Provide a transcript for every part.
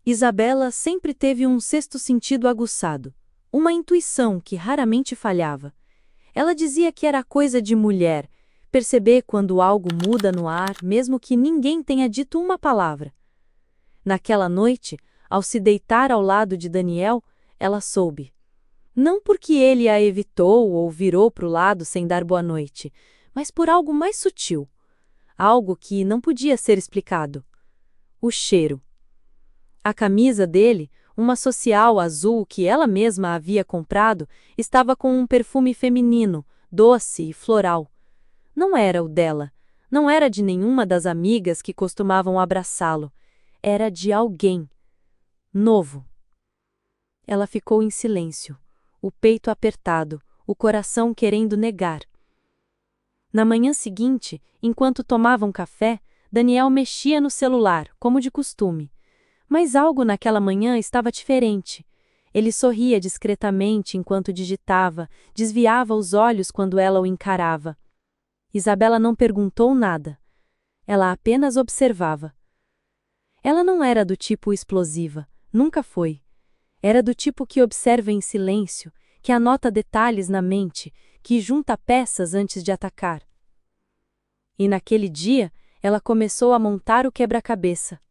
Isabela sempre teve um sexto sentido aguçado, uma intuição que raramente falhava. Ela dizia que era coisa de mulher, perceber quando algo muda no ar, mesmo que ninguém tenha dito uma palavra. Naquela noite, ao se deitar ao lado de Daniel, ela soube. Não porque ele a evitou ou virou para o lado sem dar boa noite, mas por algo mais sutil. Algo que não podia ser explicado. O cheiro. A camisa dele, uma social azul que ela mesma havia comprado, estava com um perfume feminino, doce e floral. Não era o dela. Não era de nenhuma das amigas que costumavam abraçá-lo. Era de alguém. Novo. Ela ficou em silêncio, o peito apertado, o coração querendo negar. Na manhã seguinte, enquanto tomavam café, Daniel mexia no celular, como de costume. Mas algo naquela manhã estava diferente. Ele sorria discretamente enquanto digitava, desviava os olhos quando ela o encarava. Isabela não perguntou nada. Ela apenas observava. Ela não era do tipo explosiva, nunca foi. Era do tipo que observa em silêncio, que anota detalhes na mente, que junta peças antes de atacar. E naquele dia, ela começou a montar o quebra-cabeça.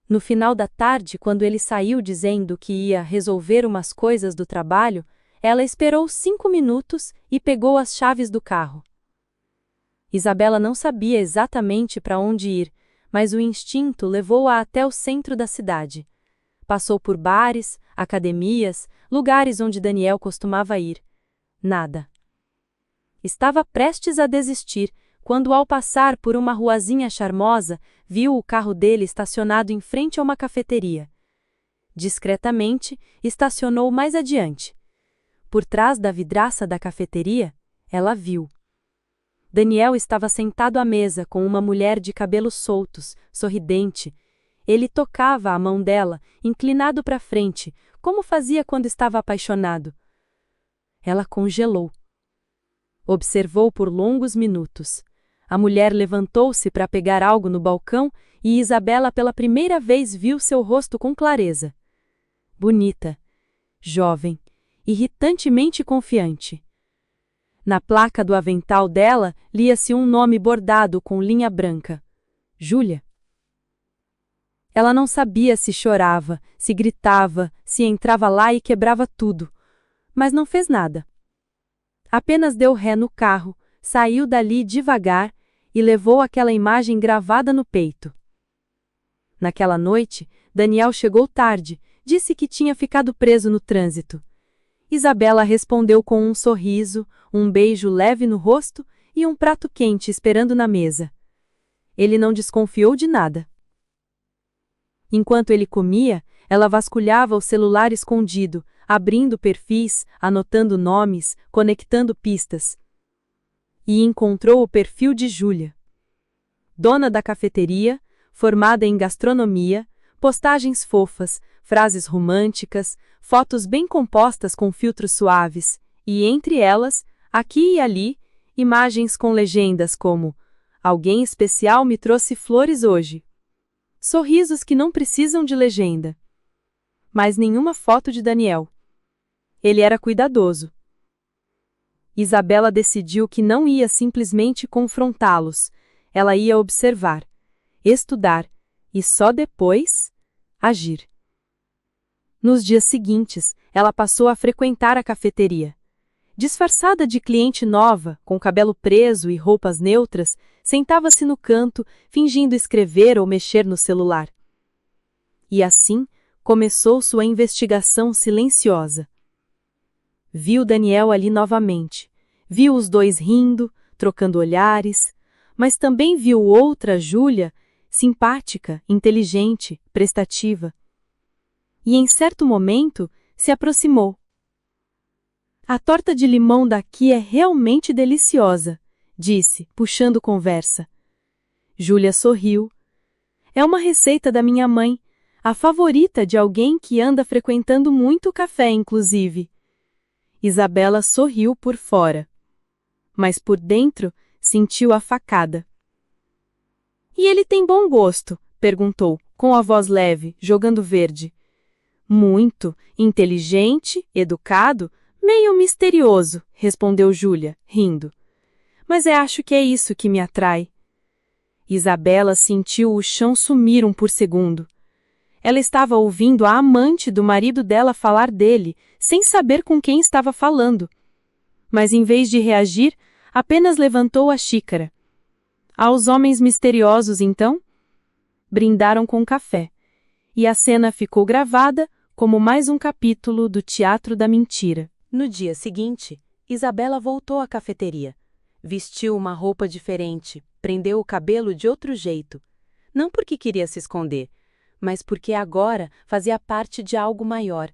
No final da tarde, quando ele saiu dizendo que ia resolver umas coisas do trabalho, ela esperou 5 minutos e pegou as chaves do carro. Isabela não sabia exatamente para onde ir, mas o instinto levou-a até o centro da cidade. Passou por bares, academias, lugares onde Daniel costumava ir. Nada. Estava prestes a desistir, quando ao passar por uma ruazinha charmosa, viu o carro dele estacionado em frente a uma cafeteria. Discretamente, estacionou mais adiante. Por trás da vidraça da cafeteria, ela viu. Daniel estava sentado à mesa com uma mulher de cabelos soltos, sorridente. Ele tocava a mão dela, inclinado para frente, como fazia quando estava apaixonado. Ela congelou. Observou por longos minutos. A mulher levantou-se para pegar algo no balcão e Isabela pela primeira vez viu seu rosto com clareza. Bonita, jovem, irritantemente confiante. Na placa do avental dela lia-se um nome bordado com linha branca. Júlia. Ela não sabia se chorava, se gritava, se entrava lá e quebrava tudo, mas não fez nada. Apenas deu ré no carro, saiu dali devagar e levou aquela imagem gravada no peito. Naquela noite, Daniel chegou tarde, disse que tinha ficado preso no trânsito. Isabela respondeu com um sorriso, um beijo leve no rosto e um prato quente esperando na mesa. Ele não desconfiou de nada. Enquanto ele comia, ela vasculhava o celular escondido, abrindo perfis, anotando nomes, conectando pistas. E encontrou o perfil de Júlia. Dona da cafeteria, formada em gastronomia, postagens fofas, frases românticas, fotos bem compostas com filtros suaves, e entre elas, aqui e ali, imagens com legendas como "Alguém especial me trouxe flores hoje". Sorrisos que não precisam de legenda. Mas nenhuma foto de Daniel. Ele era cuidadoso. Isabela decidiu que não ia simplesmente confrontá-los. Ela ia observar, estudar e só depois agir. Nos dias seguintes, ela passou a frequentar a cafeteria. Disfarçada de cliente nova, com cabelo preso e roupas neutras, sentava-se no canto, fingindo escrever ou mexer no celular. E assim, começou sua investigação silenciosa. Viu Daniel ali novamente. Viu os dois rindo, trocando olhares, mas também viu outra Júlia, simpática, inteligente, prestativa. E em certo momento, se aproximou. "A torta de limão daqui é realmente deliciosa", disse, puxando conversa. Júlia sorriu. "É uma receita da minha mãe, a favorita de alguém que anda frequentando muito café, inclusive." Isabela sorriu por fora, mas por dentro sentiu a facada. "E ele tem bom gosto?", perguntou, com a voz leve, jogando verde. Muito inteligente, educado, meio misterioso, respondeu Júlia, rindo. Mas acho que é isso que me atrai. Isabela sentiu o chão sumir por segundo. Ela estava ouvindo a amante do marido dela falar dele, sem saber com quem estava falando. Mas em vez de reagir, apenas levantou a xícara. Aos homens misteriosos, então? Brindaram com café. E a cena ficou gravada como mais um capítulo do Teatro da Mentira. No dia seguinte, Isabela voltou à cafeteria. Vestiu uma roupa diferente, prendeu o cabelo de outro jeito. Não porque queria se esconder, mas porque agora fazia parte de algo maior,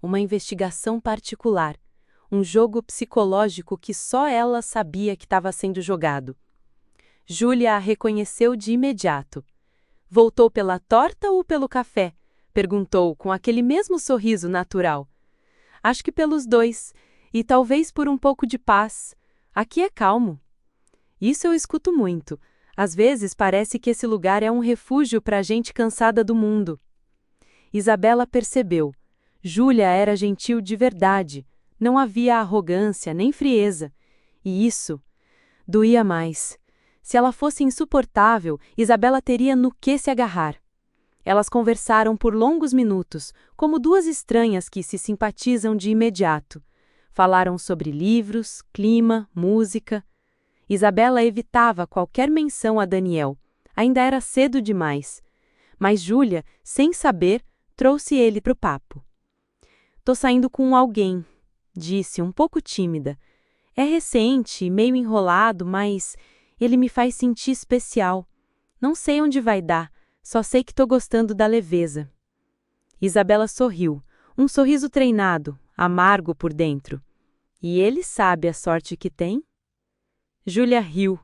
uma investigação particular, um jogo psicológico que só ela sabia que estava sendo jogado. Júlia a reconheceu de imediato. Voltou pela torta ou pelo café? Perguntou com aquele mesmo sorriso natural. Acho que pelos dois, e talvez por um pouco de paz. Aqui é calmo. Isso eu escuto muito. Às vezes parece que esse lugar é um refúgio para gente cansada do mundo. Isabela percebeu. Júlia era gentil de verdade. Não havia arrogância nem frieza. E isso doía mais. Se ela fosse insuportável, Isabela teria no que se agarrar. Elas conversaram por longos minutos, como duas estranhas que se simpatizam de imediato. Falaram sobre livros, clima, música. Isabela evitava qualquer menção a Daniel. Ainda era cedo demais. Mas Júlia, sem saber, trouxe ele para o papo. "Tô saindo com alguém", disse, um pouco tímida. "É recente, meio enrolado, mas ele me faz sentir especial. Não sei onde vai dar, só sei que tô gostando da leveza." Isabela sorriu, um sorriso treinado, amargo por dentro. "E ele sabe a sorte que tem?" Júlia riu.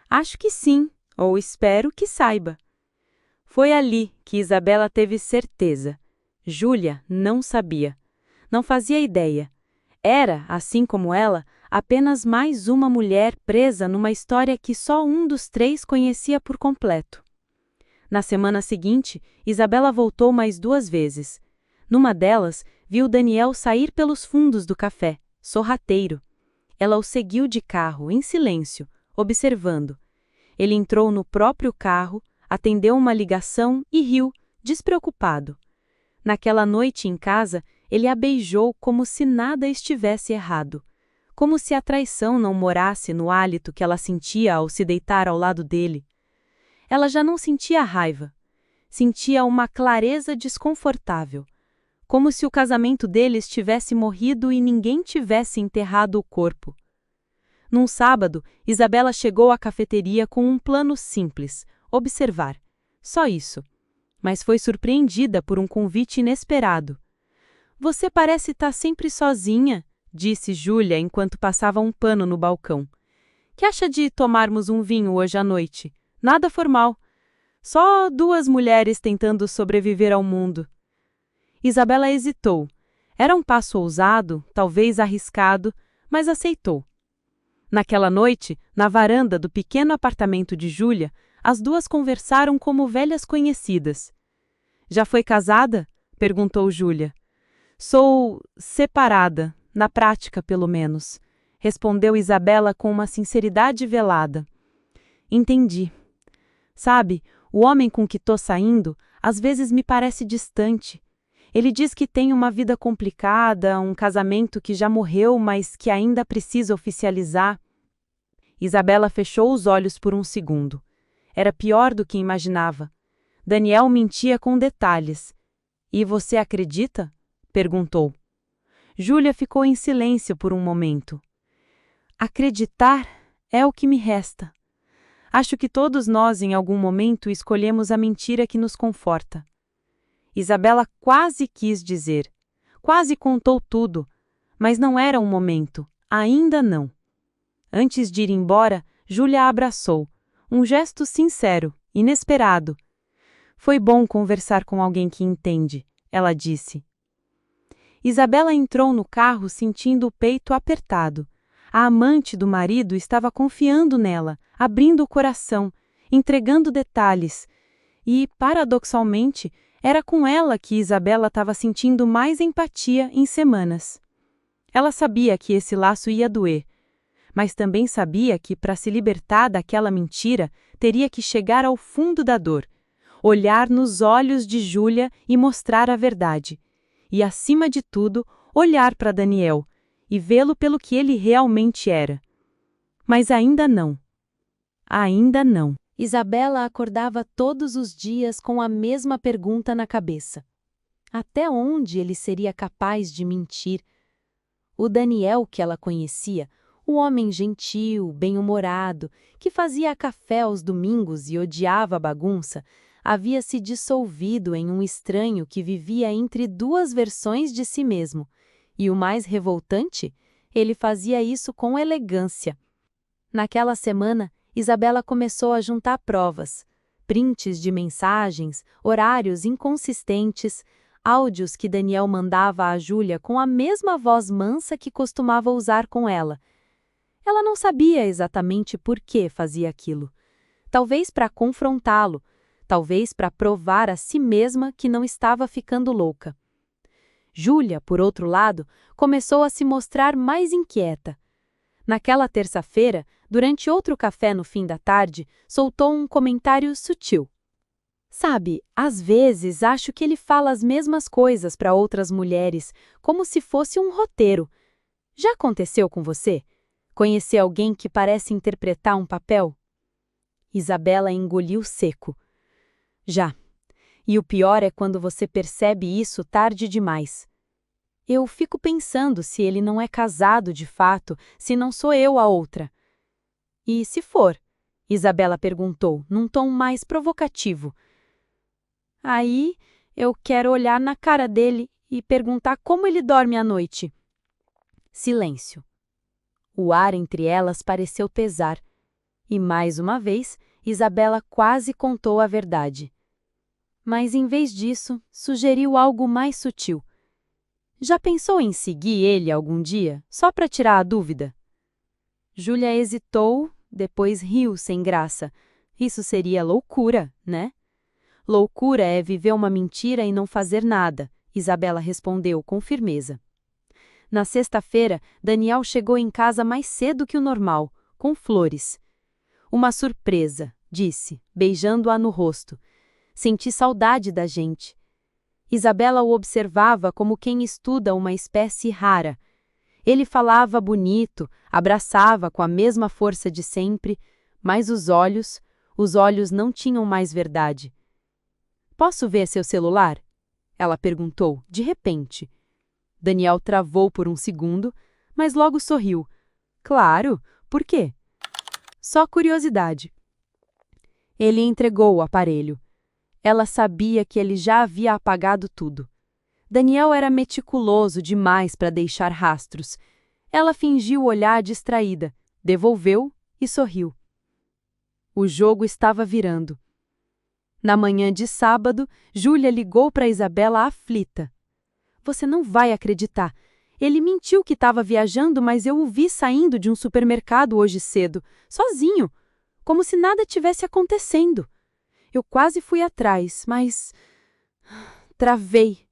"Acho que sim, ou espero que saiba." Foi ali que Isabela teve certeza. Júlia não sabia. Não fazia ideia. Era, assim como ela, apenas mais uma mulher presa numa história que só um dos três conhecia por completo. Na semana seguinte, Isabela voltou mais 2 vezes. Numa delas, viu Daniel sair pelos fundos do café, sorrateiro. Ela o seguiu de carro, em silêncio, observando. Ele entrou no próprio carro, atendeu uma ligação e riu, despreocupado. Naquela noite em casa, ele a beijou como se nada estivesse errado. Como se a traição não morasse no hálito que ela sentia ao se deitar ao lado dele. Ela já não sentia raiva. Sentia uma clareza desconfortável. Como se o casamento deles tivesse morrido e ninguém tivesse enterrado o corpo. Num sábado, Isabela chegou à cafeteria com um plano simples: observar. Só isso. Mas foi surpreendida por um convite inesperado. "Você parece estar sempre sozinha", disse Júlia enquanto passava um pano no balcão. "Que acha de tomarmos um vinho hoje à noite? Nada formal. Só 2 mulheres tentando sobreviver ao mundo." Isabela hesitou. Era um passo ousado, talvez arriscado, mas aceitou. Naquela noite, na varanda do pequeno apartamento de Júlia, as duas conversaram como velhas conhecidas. "Já foi casada?" perguntou Júlia. "Sou separada, na prática pelo menos", respondeu Isabela com uma sinceridade velada. "Entendi. Sabe, o homem com que tô saindo, às vezes me parece distante. Ele diz que tem uma vida complicada, um casamento que já morreu, mas que ainda precisa oficializar." Isabela fechou os olhos por um segundo. Era pior do que imaginava. Daniel mentia com detalhes. "E você acredita?" perguntou. Júlia ficou em silêncio por um momento. "Acreditar é o que me resta. Acho que todos nós, em algum momento, escolhemos a mentira que nos conforta." Isabela quase quis dizer. Quase contou tudo. Mas não era um momento. Ainda não. Antes de ir embora, Júlia a abraçou. Um gesto sincero, inesperado. "Foi bom conversar com alguém que entende", ela disse. Isabela entrou no carro sentindo o peito apertado. A amante do marido estava confiando nela, abrindo o coração, entregando detalhes. E, paradoxalmente, era com ela que Isabela estava sentindo mais empatia em semanas. Ela sabia que esse laço ia doer, mas também sabia que, para se libertar daquela mentira, teria que chegar ao fundo da dor, olhar nos olhos de Júlia e mostrar a verdade. E, acima de tudo, olhar para Daniel e vê-lo pelo que ele realmente era. Mas ainda não. Ainda não. Isabela acordava todos os dias com a mesma pergunta na cabeça. Até onde ele seria capaz de mentir? O Daniel que ela conhecia, o homem gentil, bem-humorado, que fazia café aos domingos e odiava a bagunça, havia se dissolvido em um estranho que vivia entre duas versões de si mesmo. E o mais revoltante, ele fazia isso com elegância. Naquela semana, Isabela começou a juntar provas, prints de mensagens, horários inconsistentes, áudios que Daniel mandava a Júlia com a mesma voz mansa que costumava usar com ela. Ela não sabia exatamente por que fazia aquilo. Talvez para confrontá-lo, talvez para provar a si mesma que não estava ficando louca. Júlia, por outro lado, começou a se mostrar mais inquieta. Naquela terça-feira, durante outro café no fim da tarde, soltou um comentário sutil. Sabe, às vezes acho que ele fala as mesmas coisas para outras mulheres, como se fosse um roteiro. Já aconteceu com você? Conhecer alguém que parece interpretar um papel? Isabela engoliu seco. Já. E o pior é quando você percebe isso tarde demais. Eu fico pensando se ele não é casado de fato, se não sou eu a outra. E se for? Isabela perguntou, num tom mais provocativo. Aí eu quero olhar na cara dele e perguntar como ele dorme à noite. Silêncio. O ar entre elas pareceu pesar. E mais uma vez, Isabela quase contou a verdade. Mas em vez disso, sugeriu algo mais sutil. Já pensou em seguir ele algum dia, só para tirar a dúvida? Júlia hesitou, depois riu sem graça. Isso seria loucura, né? Loucura é viver uma mentira e não fazer nada, Isabela respondeu com firmeza. Na sexta-feira, Daniel chegou em casa mais cedo que o normal, com flores. Uma surpresa, disse, beijando-a no rosto. Senti saudade da gente. Isabela o observava como quem estuda uma espécie rara. Ele falava bonito, abraçava com a mesma força de sempre, mas os olhos não tinham mais verdade. Posso ver seu celular? Ela perguntou, de repente. Daniel travou por um segundo, mas logo sorriu. Claro, por quê? Só curiosidade. Ele entregou o aparelho. Ela sabia que ele já havia apagado tudo. Daniel era meticuloso demais para deixar rastros. Ela fingiu olhar distraída, devolveu e sorriu. O jogo estava virando. Na manhã de sábado, Júlia ligou para Isabela aflita. Você não vai acreditar. Ele mentiu que estava viajando, mas eu o vi saindo de um supermercado hoje cedo, sozinho, como se nada tivesse acontecendo. Eu quase fui atrás, mas travei.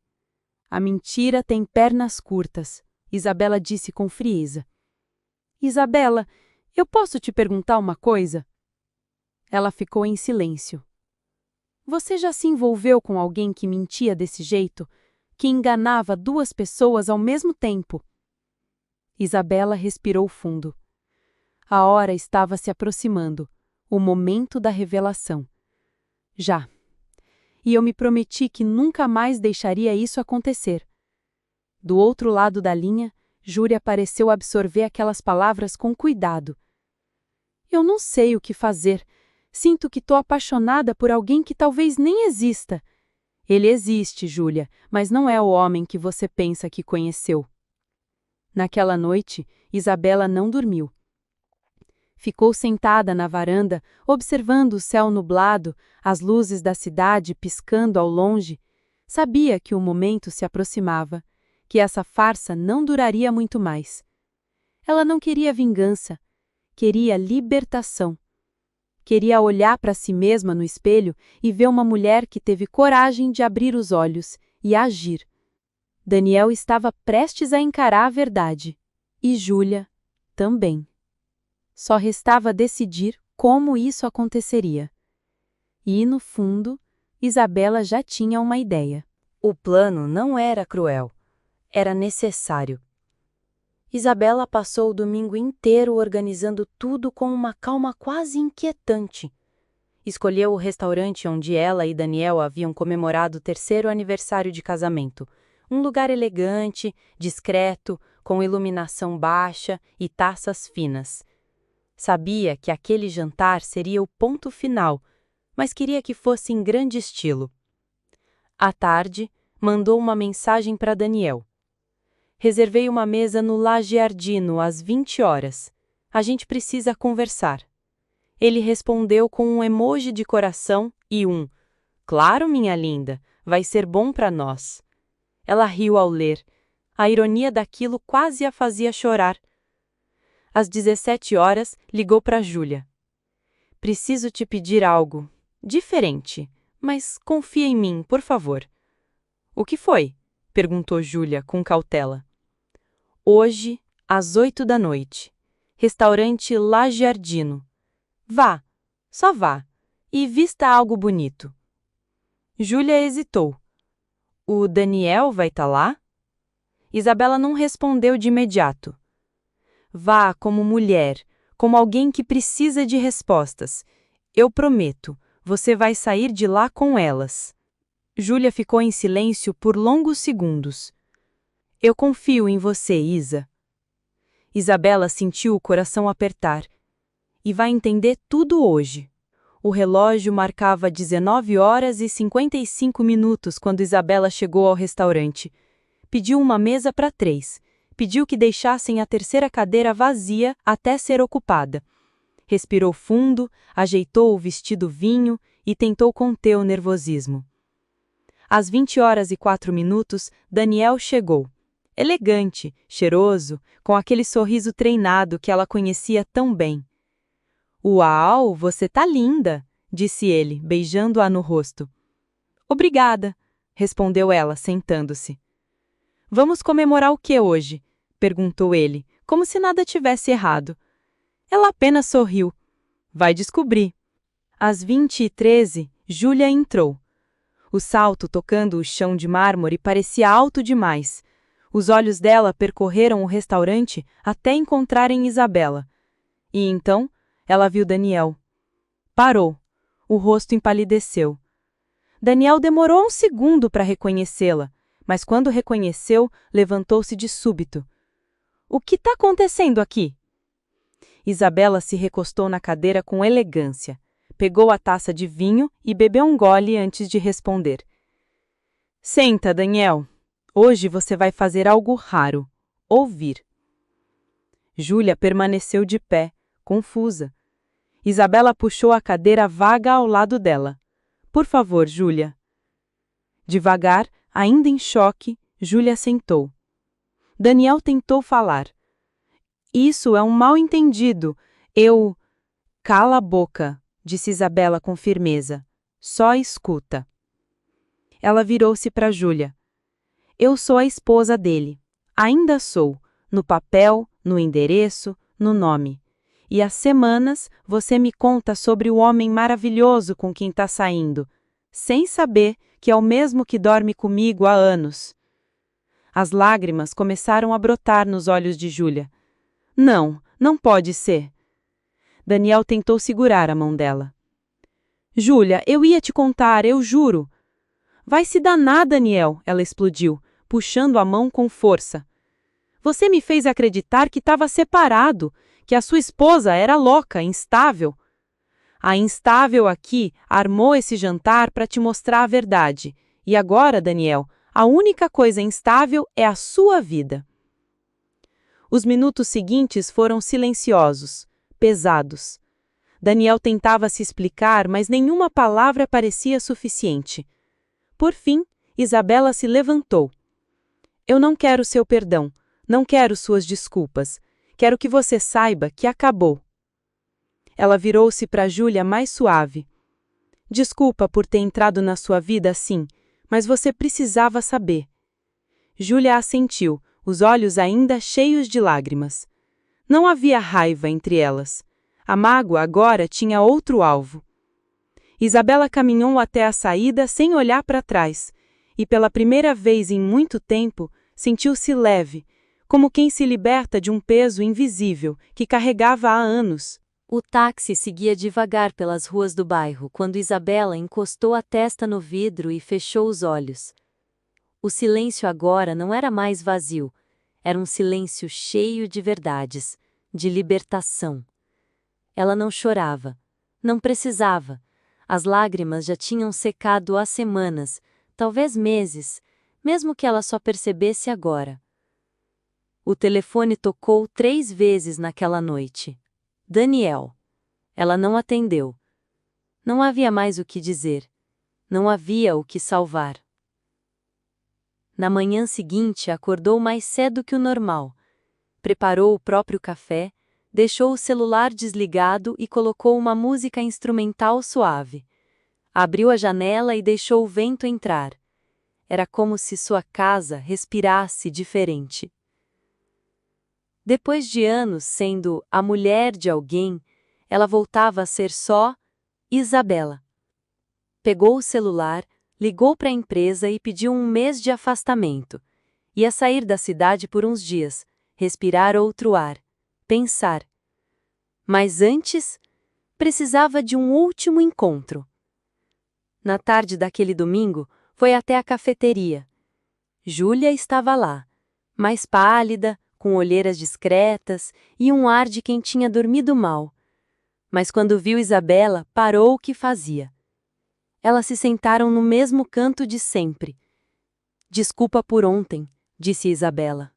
A mentira tem pernas curtas, Isabela disse com frieza. Isabela, eu posso te perguntar uma coisa? Ela ficou em silêncio. Você já se envolveu com alguém que mentia desse jeito? Que enganava duas pessoas ao mesmo tempo? Isabela respirou fundo. A hora estava se aproximando, o momento da revelação. Já. E eu me prometi que nunca mais deixaria isso acontecer. Do outro lado da linha, Júlia pareceu absorver aquelas palavras com cuidado. Eu não sei o que fazer. Sinto que estou apaixonada por alguém que talvez nem exista. Ele existe, Júlia, mas não é o homem que você pensa que conheceu. Naquela noite, Isabela não dormiu. Ficou sentada na varanda, observando o céu nublado, as luzes da cidade piscando ao longe. Sabia que o momento se aproximava, que essa farsa não duraria muito mais. Ela não queria vingança, queria libertação. Queria olhar para si mesma no espelho e ver uma mulher que teve coragem de abrir os olhos e agir. Daniel estava prestes a encarar a verdade. E Júlia também. Só restava decidir como isso aconteceria. E, no fundo, Isabela já tinha uma ideia. O plano não era cruel, era necessário. Isabela passou o domingo inteiro organizando tudo com uma calma quase inquietante. Escolheu o restaurante onde ela e Daniel haviam comemorado o 3º aniversário de casamento. Um lugar elegante, discreto, com iluminação baixa e taças finas. Sabia que aquele jantar seria o ponto final, mas queria que fosse em grande estilo. À tarde, mandou uma mensagem para Daniel. Reservei uma mesa no La Giardino às 20 horas. A gente precisa conversar. Ele respondeu com um emoji de coração e um "Claro, minha linda, vai ser bom para nós." Ela riu ao ler. A ironia daquilo quase a fazia chorar. Às 17 horas, ligou para Júlia. "Preciso te pedir algo. Diferente, mas confia em mim, por favor." "O que foi?" perguntou Júlia com cautela. "Hoje, às 8 da noite. Restaurante La Giardino. Vá, só vá, e vista algo bonito." Júlia hesitou. "O Daniel vai estar lá?" Isabela não respondeu de imediato. "Vá como mulher, como alguém que precisa de respostas. Eu prometo, você vai sair de lá com elas." Júlia ficou em silêncio por longos segundos. "Eu confio em você, Isa." Isabela sentiu o coração apertar. "E vai entender tudo hoje." O relógio marcava 19 horas e 55 minutos quando Isabela chegou ao restaurante. Pediu uma mesa para 3. Pediu que deixassem a 3ª cadeira vazia até ser ocupada. Respirou fundo, ajeitou o vestido vinho e tentou conter o nervosismo. Às 20 horas e 4 minutos, Daniel chegou. Elegante, cheiroso, com aquele sorriso treinado que ela conhecia tão bem. "Uau, você tá linda", disse ele, beijando-a no rosto. "Obrigada", respondeu ela, sentando-se. "Vamos comemorar o que hoje?", perguntou ele, como se nada tivesse errado. Ela apenas sorriu. "Vai descobrir." Às 20h13, Júlia entrou. O salto tocando o chão de mármore parecia alto demais. Os olhos dela percorreram o restaurante até encontrarem Isabela. E então, ela viu Daniel. Parou. O rosto empalideceu. Daniel demorou um segundo para reconhecê-la, mas quando reconheceu, levantou-se de súbito. "O que está acontecendo aqui?" Isabela se recostou na cadeira com elegância. Pegou a taça de vinho e bebeu um gole antes de responder. "Senta, Daniel. Hoje você vai fazer algo raro. Ouvir." Júlia permaneceu de pé, confusa. Isabela puxou a cadeira vaga ao lado dela. "Por favor, Júlia." Devagar, ainda em choque, Júlia sentou. Daniel tentou falar. "Isso é um mal-entendido. Eu..." "Cala a boca", disse Isabela com firmeza. "Só escuta." Ela virou-se para Júlia. "Eu sou a esposa dele. Ainda sou, no papel, no endereço, no nome. E há semanas você me conta sobre o homem maravilhoso com quem está saindo, sem saber que é o mesmo que dorme comigo há anos." As lágrimas começaram a brotar nos olhos de Júlia. "Não, não pode ser." Daniel tentou segurar a mão dela. "Júlia, eu ia te contar, eu juro." "Vai se danar, Daniel", ela explodiu, puxando a mão com força. "Você me fez acreditar que estava separado, que a sua esposa era louca, instável. A instável aqui armou esse jantar para te mostrar a verdade. E agora, Daniel, a única coisa instável é a sua vida." Os minutos seguintes foram silenciosos, pesados. Daniel tentava se explicar, mas nenhuma palavra parecia suficiente. Por fim, Isabela se levantou. "Eu não quero seu perdão, não quero suas desculpas. Quero que você saiba que acabou." Ela virou-se para Júlia mais suave. Desculpa por ter entrado na sua vida assim, mas você precisava saber. Júlia assentiu, os olhos ainda cheios de lágrimas. Não havia raiva entre elas. A mágoa agora tinha outro alvo. Isabela caminhou até a saída sem olhar para trás, e pela primeira vez em muito tempo, sentiu-se leve, como quem se liberta de um peso invisível que carregava há anos. O táxi seguia devagar pelas ruas do bairro quando Isabela encostou a testa no vidro e fechou os olhos. O silêncio agora não era mais vazio, era um silêncio cheio de verdades, de libertação. Ela não chorava, não precisava. As lágrimas já tinham secado há semanas, talvez meses, mesmo que ela só percebesse agora. O telefone tocou 3 vezes naquela noite. Daniel. Ela não atendeu. Não havia mais o que dizer. Não havia o que salvar. Na manhã seguinte, acordou mais cedo que o normal. Preparou o próprio café, deixou o celular desligado e colocou uma música instrumental suave. Abriu a janela e deixou o vento entrar. Era como se sua casa respirasse diferente. Depois de anos sendo a mulher de alguém, ela voltava a ser só Isabela. Pegou o celular, ligou para a empresa e pediu 1 mês de afastamento. Ia sair da cidade por uns dias, respirar outro ar, pensar. Mas antes, precisava de um último encontro. Na tarde daquele domingo, foi até a cafeteria. Júlia estava lá, mais pálida, com olheiras discretas e um ar de quem tinha dormido mal. Mas quando viu Isabela, parou o que fazia. Elas se sentaram no mesmo canto de sempre. Desculpa por ontem, disse Isabela.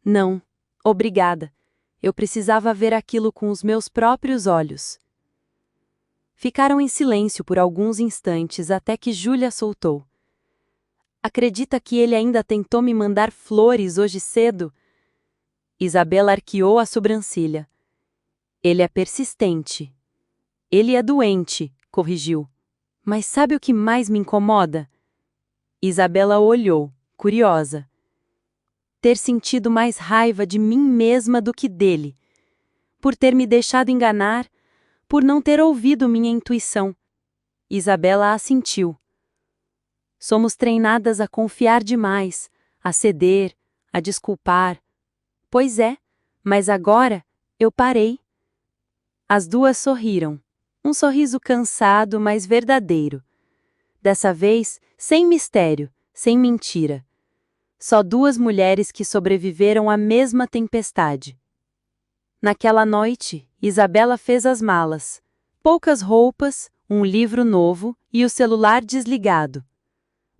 Não, obrigada. Eu precisava ver aquilo com os meus próprios olhos. Ficaram em silêncio por alguns instantes até que Júlia soltou. Acredita que ele ainda tentou me mandar flores hoje cedo? Isabela arqueou a sobrancelha. Ele é persistente. Ele é doente, corrigiu. Mas sabe o que mais me incomoda? Isabela olhou, curiosa. Ter sentido mais raiva de mim mesma do que dele. Por ter me deixado enganar, por não ter ouvido minha intuição. Isabela assentiu. Somos treinadas a confiar demais, a ceder, a desculpar. Pois é, mas agora eu parei. As duas sorriram. Um sorriso cansado, mas verdadeiro. Dessa vez, sem mistério, sem mentira. Só 2 mulheres que sobreviveram à mesma tempestade. Naquela noite, Isabela fez as malas. Poucas roupas, um livro novo e o celular desligado.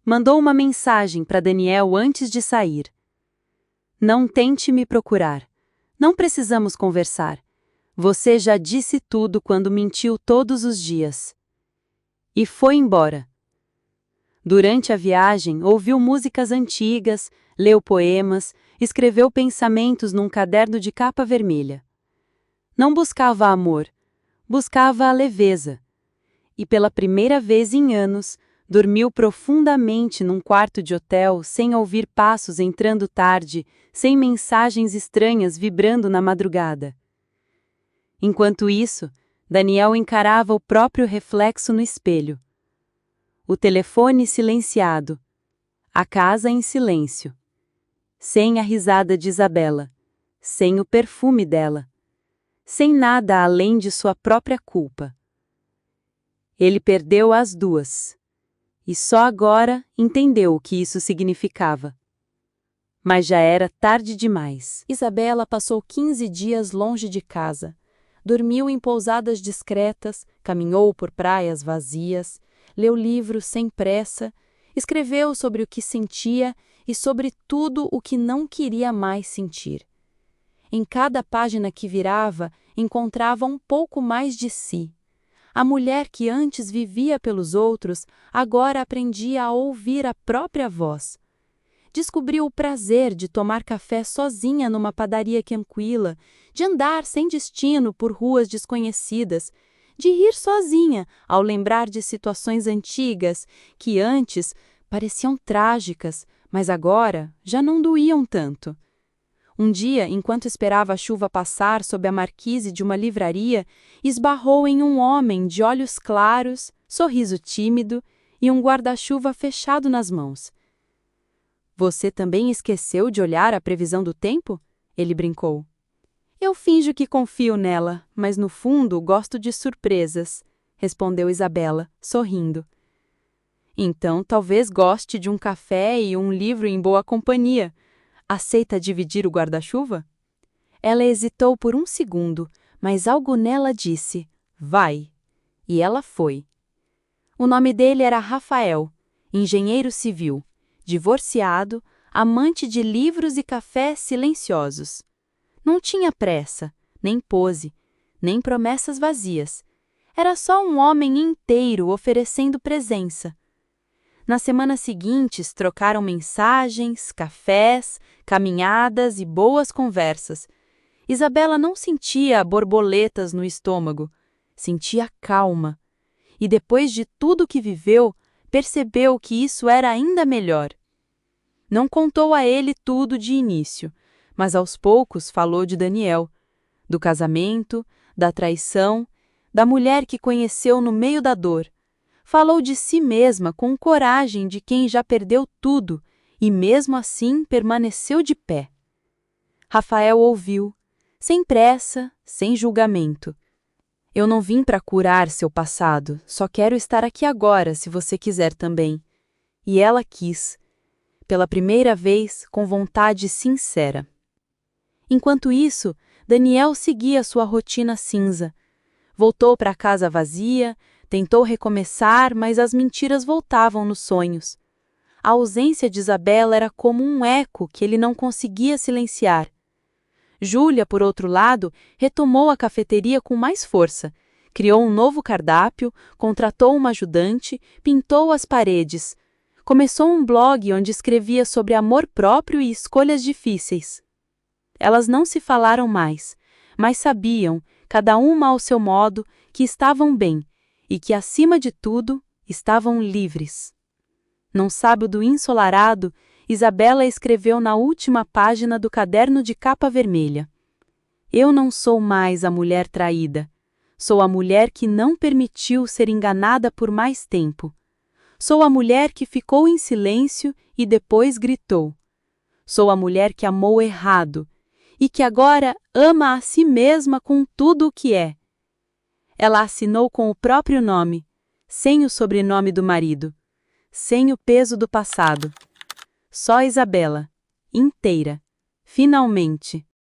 Mandou uma mensagem para Daniel antes de sair. Não tente me procurar. Não precisamos conversar. Você já disse tudo quando mentiu todos os dias. E foi embora. Durante a viagem, ouviu músicas antigas, leu poemas, escreveu pensamentos num caderno de capa vermelha. Não buscava amor, buscava a leveza. E pela primeira vez em anos, dormiu profundamente num quarto de hotel sem ouvir passos entrando tarde, sem mensagens estranhas vibrando na madrugada. Enquanto isso, Daniel encarava o próprio reflexo no espelho. O telefone silenciado. A casa em silêncio. Sem a risada de Isabela. Sem o perfume dela. Sem nada além de sua própria culpa. Ele perdeu as 2. E só agora entendeu o que isso significava. Mas já era tarde demais. Isabela passou 15 dias longe de casa. Dormiu em pousadas discretas, caminhou por praias vazias, leu livros sem pressa, escreveu sobre o que sentia e sobre tudo o que não queria mais sentir. Em cada página que virava, encontrava um pouco mais de si. A mulher que antes vivia pelos outros, agora aprendia a ouvir a própria voz. Descobriu o prazer de tomar café sozinha numa padaria tranquila, de andar sem destino por ruas desconhecidas, de rir sozinha ao lembrar de situações antigas que antes pareciam trágicas, mas agora já não doíam tanto. Um dia, enquanto esperava a chuva passar sob a marquise de uma livraria, esbarrou em um homem de olhos claros, sorriso tímido e um guarda-chuva fechado nas mãos. Você também esqueceu de olhar a previsão do tempo? Ele brincou. Eu finjo que confio nela, mas no fundo gosto de surpresas, respondeu Isabela, sorrindo. Então talvez goste de um café e um livro em boa companhia. Aceita dividir o guarda-chuva? Ela hesitou por um segundo, mas algo nela disse: vai. E ela foi. O nome dele era Rafael, engenheiro civil, divorciado, amante de livros e cafés silenciosos. Não tinha pressa, nem pose, nem promessas vazias. Era só um homem inteiro oferecendo presença. Nas semanas seguintes, trocaram mensagens, cafés, caminhadas e boas conversas. Isabela não sentia borboletas no estômago, sentia calma. E depois de tudo que viveu, percebeu que isso era ainda melhor. Não contou a ele tudo de início, mas aos poucos falou de Daniel, do casamento, da traição, da mulher que conheceu no meio da dor. Falou de si mesma com coragem de quem já perdeu tudo e mesmo assim permaneceu de pé. Rafael ouviu, sem pressa, sem julgamento. Eu não vim para curar seu passado, só quero estar aqui agora se você quiser também. E ela quis, pela primeira vez, com vontade sincera. Enquanto isso, Daniel seguia sua rotina cinza. Voltou para casa vazia, tentou recomeçar, mas as mentiras voltavam nos sonhos. A ausência de Isabela era como um eco que ele não conseguia silenciar. Júlia, por outro lado, retomou a cafeteria com mais força. Criou um novo cardápio, contratou uma ajudante, pintou as paredes. Começou um blog onde escrevia sobre amor próprio e escolhas difíceis. Elas não se falaram mais, mas sabiam, cada uma ao seu modo, que estavam bem e que, acima de tudo, estavam livres. Num sábado ensolarado, Isabela escreveu na última página do caderno de capa vermelha: Eu não sou mais a mulher traída. Sou a mulher que não permitiu ser enganada por mais tempo. Sou a mulher que ficou em silêncio e depois gritou. Sou a mulher que amou errado e que agora ama a si mesma com tudo o que é. Ela assinou com o próprio nome, sem o sobrenome do marido, sem o peso do passado. Só Isabela, inteira, finalmente.